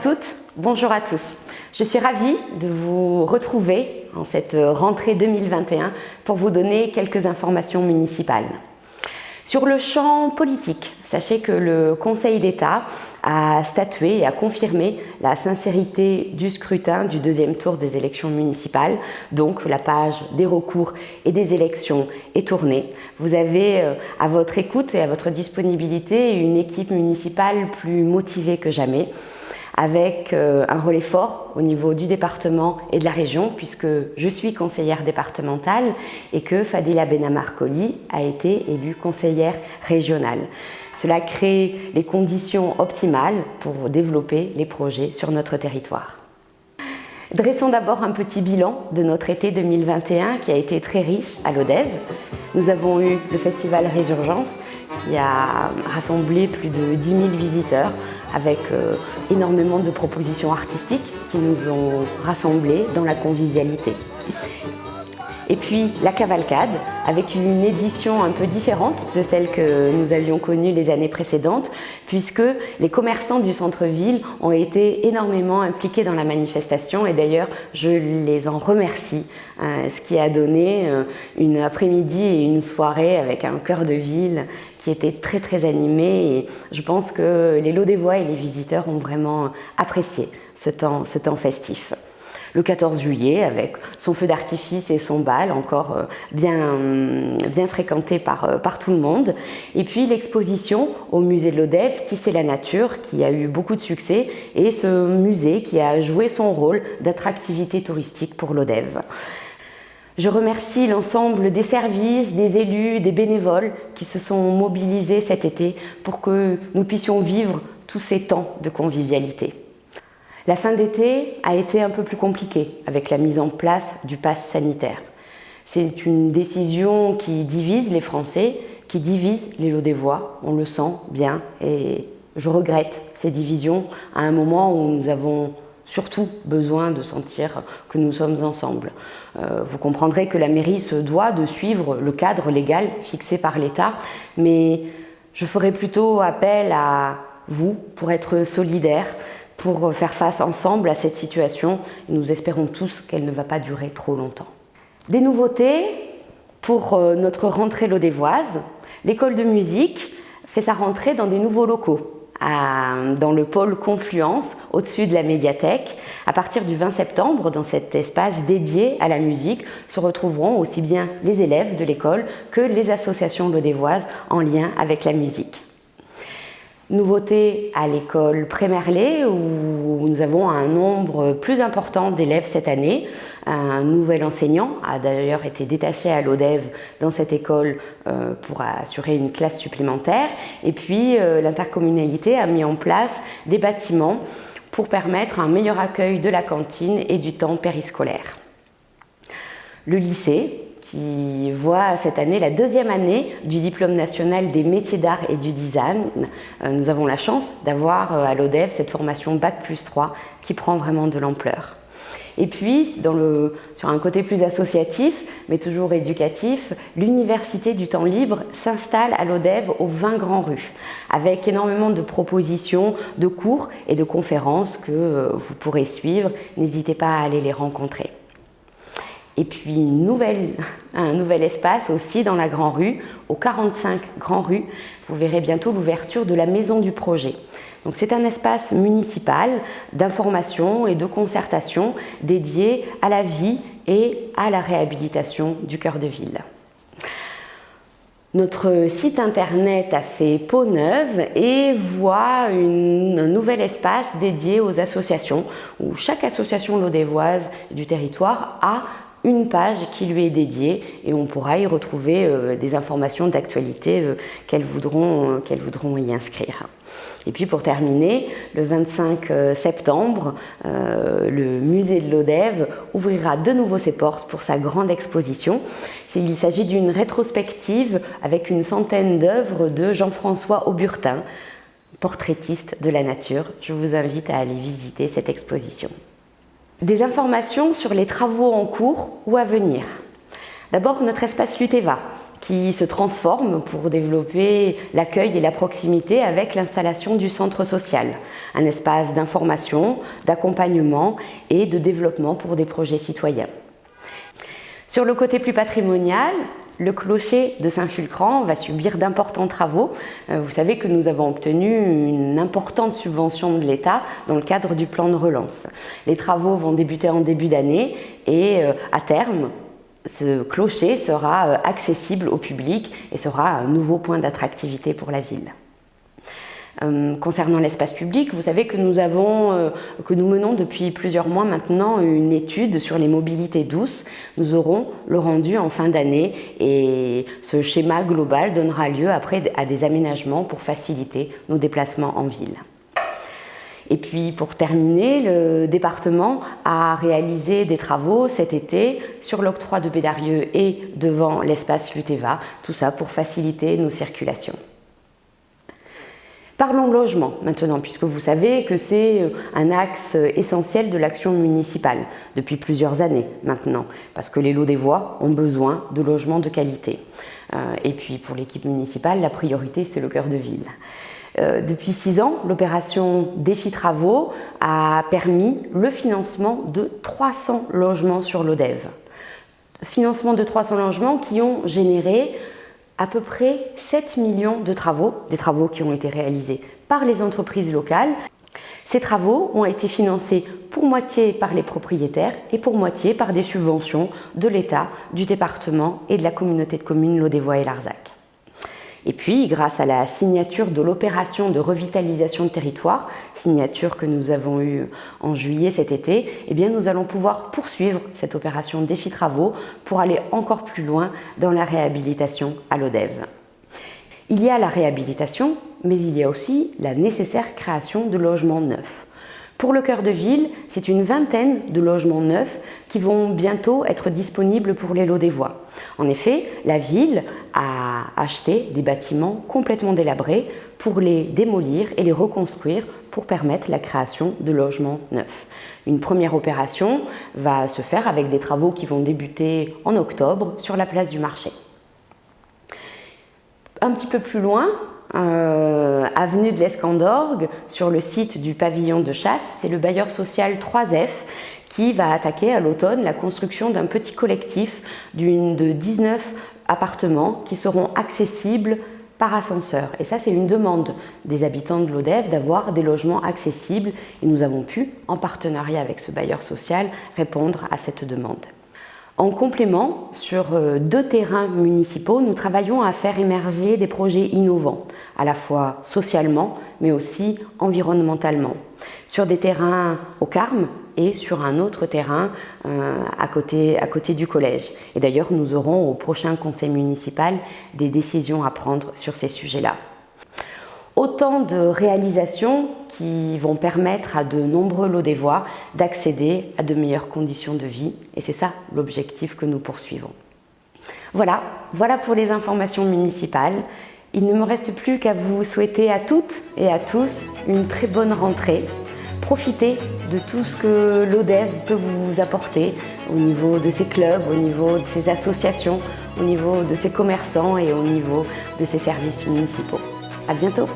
toutes, bonjour à tous. Je suis ravie de vous retrouver en cette rentrée 2021 pour vous donner quelques informations municipales. Sur le champ politique, sachez que le Conseil d'État a statué et a confirmé la sincérité du scrutin du deuxième tour des élections municipales. Donc la page des recours et des élections est tournée. Vous avez à votre écoute et à votre disponibilité une équipe municipale plus motivée que jamais, avec un relais fort au niveau du département et de la région, puisque je suis conseillère départementale et que Fadila Benamarcoli a été élue conseillère régionale. Cela crée les conditions optimales pour développer les projets sur notre territoire. Dressons d'abord un petit bilan de notre été 2021 qui a été très riche à l'ODEV. Nous avons eu le festival Résurgence qui a rassemblé plus de 10 000 visiteurs avec énormément de propositions artistiques qui nous ont rassemblés dans la convivialité. Et puis la cavalcade, avec une édition un peu différente de celle que nous avions connue les années précédentes, puisque les commerçants du centre-ville ont été énormément impliqués dans la manifestation et d'ailleurs je les en remercie, ce qui a donné une après-midi et une soirée avec un cœur de ville qui était très animé et je pense que les Lodévois et les visiteurs ont vraiment apprécié ce temps festif. Le 14 juillet, avec son feu d'artifice et son bal, encore bien fréquenté par tout le monde. Et puis l'exposition au musée de l'ODEV, Tisser la nature, qui a eu beaucoup de succès, et ce musée qui a joué son rôle d'attractivité touristique pour l'ODEV. Je remercie l'ensemble des services, des élus, des bénévoles qui se sont mobilisés cet été pour que nous puissions vivre tous ces temps de convivialité. La fin d'été a été un peu plus compliquée avec la mise en place du pass sanitaire. C'est une décision qui divise les Français, qui divise les Lodévois, on le sent bien et je regrette ces divisions à un moment où nous avons surtout besoin de sentir que nous sommes ensemble. Vous comprendrez que la mairie se doit de suivre le cadre légal fixé par l'État, mais je ferai plutôt appel à vous pour être solidaires, pour faire face ensemble à cette situation. Nous espérons tous qu'elle ne va pas durer trop longtemps. Des nouveautés pour notre rentrée lodévoise. L'école de musique fait sa rentrée dans des nouveaux locaux, dans le pôle Confluence, au-dessus de la médiathèque. À partir du 20 septembre, dans cet espace dédié à la musique, se retrouveront aussi bien les élèves de l'école que les associations lodévoises en lien avec la musique. Nouveauté à l'école Prémerlet où nous avons un nombre plus important d'élèves cette année. Un nouvel enseignant a d'ailleurs été détaché à l'ODEV dans cette école pour assurer une classe supplémentaire. Et puis l'intercommunalité a mis en place des bâtiments pour permettre un meilleur accueil de la cantine et du temps périscolaire. Le lycée, qui voit cette année la deuxième année du diplôme national des métiers d'art et du design. Nous avons la chance d'avoir à l'ODEV cette formation Bac+3 qui prend vraiment de l'ampleur. Et puis, sur un côté plus associatif, mais toujours éducatif, l'Université du temps libre s'installe à l'ODEV aux 20 Grands Rues, avec énormément de propositions, de cours et de conférences que vous pourrez suivre. N'hésitez pas à aller les rencontrer. Et puis un nouvel espace aussi dans la Grand Rue, au 45 Grand Rue. Vous verrez bientôt l'ouverture de la Maison du Projet. Donc c'est un espace municipal d'information et de concertation dédié à la vie et à la réhabilitation du cœur de ville. Notre site internet a fait peau neuve et voit un nouvel espace dédié aux associations, où chaque association lodévoise du territoire a une page qui lui est dédiée et on pourra y retrouver des informations d'actualité qu'elles voudront y inscrire. Et puis pour terminer, le 25 septembre, le musée de l'ODEV ouvrira de nouveau ses portes pour sa grande exposition. Il s'agit d'une rétrospective avec une centaine d'œuvres de Jean-François Auburtin, portraitiste de la nature. Je vous invite à aller visiter cette exposition. Des informations sur les travaux en cours ou à venir. D'abord, notre espace Luteva, qui se transforme pour développer l'accueil et la proximité avec l'installation du centre social, un espace d'information, d'accompagnement et de développement pour des projets citoyens. Sur le côté plus patrimonial, le clocher de Saint-Fulcran va subir d'importants travaux. Vous savez que nous avons obtenu une importante subvention de l'État dans le cadre du plan de relance. Les travaux vont débuter en début d'année et à terme, ce clocher sera accessible au public et sera un nouveau point d'attractivité pour la ville. Concernant l'espace public, vous savez que nous menons depuis plusieurs mois maintenant une étude sur les mobilités douces. Nous aurons le rendu en fin d'année et ce schéma global donnera lieu après à des aménagements pour faciliter nos déplacements en ville. Et puis pour terminer, le département a réalisé des travaux cet été sur l'octroi de Bédarieux et devant l'espace Luteva, tout ça pour faciliter nos circulations. Parlons logement maintenant, puisque vous savez que c'est un axe essentiel de l'action municipale depuis plusieurs années maintenant, parce que les Lodévois ont besoin de logements de qualité. Et puis pour l'équipe municipale, la priorité c'est le cœur de ville. Depuis 6 ans, l'opération Défi Travaux a permis le financement de 300 logements sur l'ODEV. Financement de 300 logements qui ont généré à peu près 7 millions de travaux, des travaux qui ont été réalisés par les entreprises locales. Ces travaux ont été financés pour moitié par les propriétaires et pour moitié par des subventions de l'État, du département et de la communauté de communes Lodévois et Larzac. Et puis, grâce à la signature de l'opération de revitalisation de territoire, signature que nous avons eue en juillet cet été, eh bien, nous allons pouvoir poursuivre cette opération Défi Travaux pour aller encore plus loin dans la réhabilitation à l'ODEV. Il y a la réhabilitation, mais il y a aussi la nécessaire création de logements neufs. Pour le cœur de ville, c'est une vingtaine de logements neufs qui vont bientôt être disponibles pour les Lodévois. En effet, la ville a acheté des bâtiments complètement délabrés pour les démolir et les reconstruire pour permettre la création de logements neufs. Une première opération va se faire avec des travaux qui vont débuter en octobre sur la place du marché. Un petit peu plus loin, avenue de l'Escandorgue, sur le site du pavillon de chasse, c'est le bailleur social 3F qui va attaquer à l'automne la construction d'un petit collectif de 19 appartements qui seront accessibles par ascenseur. Et ça, c'est une demande des habitants de l'ODEV d'avoir des logements accessibles et nous avons pu, en partenariat avec ce bailleur social, répondre à cette demande. En complément, sur 2 terrains municipaux, nous travaillons à faire émerger des projets innovants, à la fois socialement, mais aussi environnementalement. Sur des terrains au Carme et sur un autre terrain à côté du collège. Et d'ailleurs, nous aurons au prochain conseil municipal des décisions à prendre sur ces sujets-là. Autant de réalisations qui vont permettre à de nombreux Lodévois d'accéder à de meilleures conditions de vie. Et c'est ça l'objectif que nous poursuivons. Voilà pour les informations municipales. Il ne me reste plus qu'à vous souhaiter à toutes et à tous une très bonne rentrée. Profitez de tout ce que l'ODEV peut vous apporter au niveau de ses clubs, au niveau de ses associations, au niveau de ses commerçants et au niveau de ses services municipaux. À bientôt!